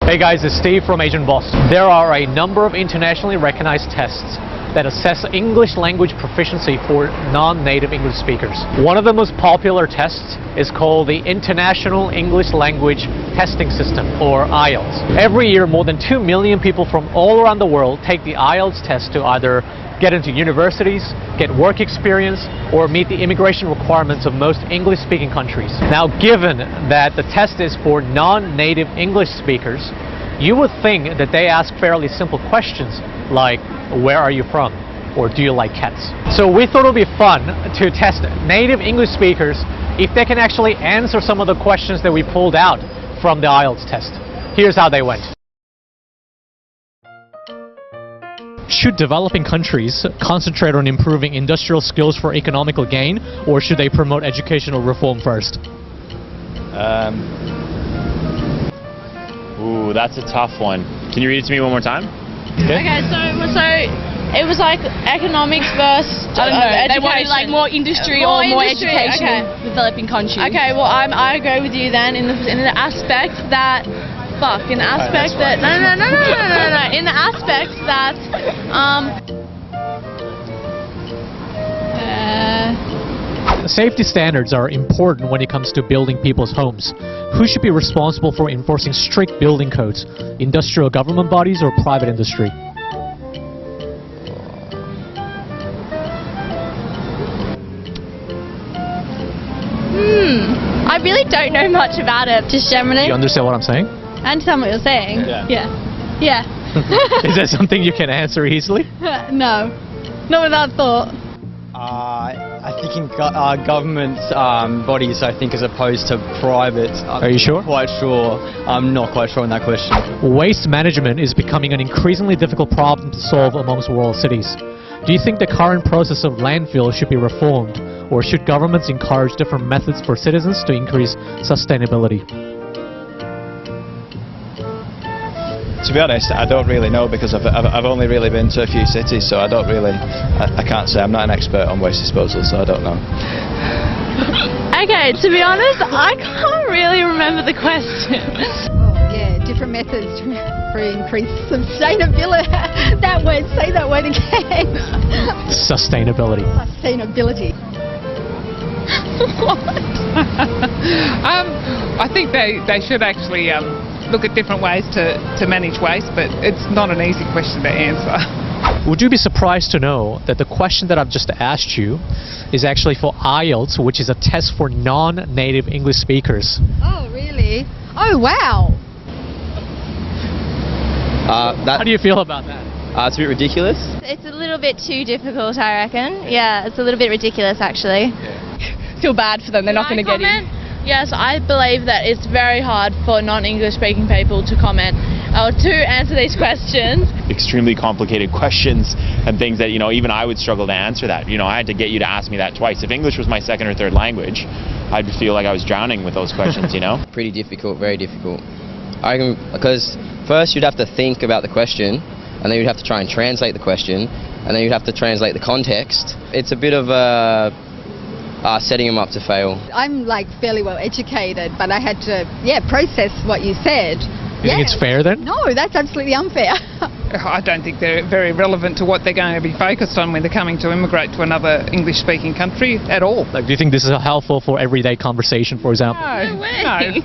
Hey guys, it's Steve from Asian Boss. There are a number of internationally recognized tests that assess English language proficiency for non-native English speakers. One of the most popular tests is called the International English Language Testing System, or IELTS. Every year, more than 2 million people from all around the world take the IELTS test to either get into universities, get work experience, or meet the immigration requirements of most English-speaking countries. Now, given that the test is for non-native English speakers, you would think that they ask fairly simple questions like, where are you from? Or do you like cats? So we thought it would be fun to test native English speakers if they can actually answer some of the questions that we pulled out from the IELTS test. Here's how they went. Should developing countries concentrate on improving industrial skills for economical gain, or should they promote educational reform first? Ooh, that's a tough one. Can you read it to me one more time? Okay, so it was like economics versus I don't know. education. They wanted like more industry or more education in developing countries. Okay, well I agree with you then in the aspect that in the aspect that in the aspect that Safety standards are important when it comes to building people's homes. Who should be responsible for enforcing strict building codes? Industrial government bodies or private industry? I really don't know much about it. Just generally. You understand what I'm saying? I understand what you're saying. Yeah. Is that something you can answer easily? No. Not without thought. I think in government bodies, I think, as opposed to private. Are you sure? I'm not quite sure on that question. Waste management is becoming an increasingly difficult problem to solve amongst world cities. Do you think the current process of landfill should be reformed, or should governments encourage different methods for citizens to increase sustainability? To be honest, I don't really know because I've only really been to a few cities, so I don't really, I can't say. I'm not an expert on waste disposal, so I don't know. okay, to be honest, I can't really remember the question. Oh, yeah, different methods for increased sustainability. That word, say that word again. Sustainability. Sustainability. I think they should actually look at different ways to manage waste, but it's not an easy question to answer. Would you be surprised to know that the question that I've just asked you is actually for IELTS, which is a test for non-native English speakers? Oh, really? Oh, wow. How do you feel about that? It's a bit ridiculous. It's a little bit too difficult, I reckon. Yeah, it's a little bit ridiculous, actually. Feel bad for them, they're not going to get in. Yes, I believe that it's very hard for non-English speaking people to comment or to answer these questions. Extremely complicated questions and things that, even I would struggle to answer that. I had to get you to ask me that twice. If English was my second or third language, I'd feel like I was drowning with those questions, Pretty difficult, very difficult. I reckon because first you'd have to think about the question, and then you'd have to try and translate the question, and then you'd have to translate the context. It's a bit of setting them up to fail. I'm like fairly well educated, but I had to, process what you said. You think it's fair then? No, that's absolutely unfair. I don't think they're very relevant to what they're going to be focused on when they're coming to immigrate to another English-speaking country at all. Do you think this is helpful for everyday conversation, for example? No.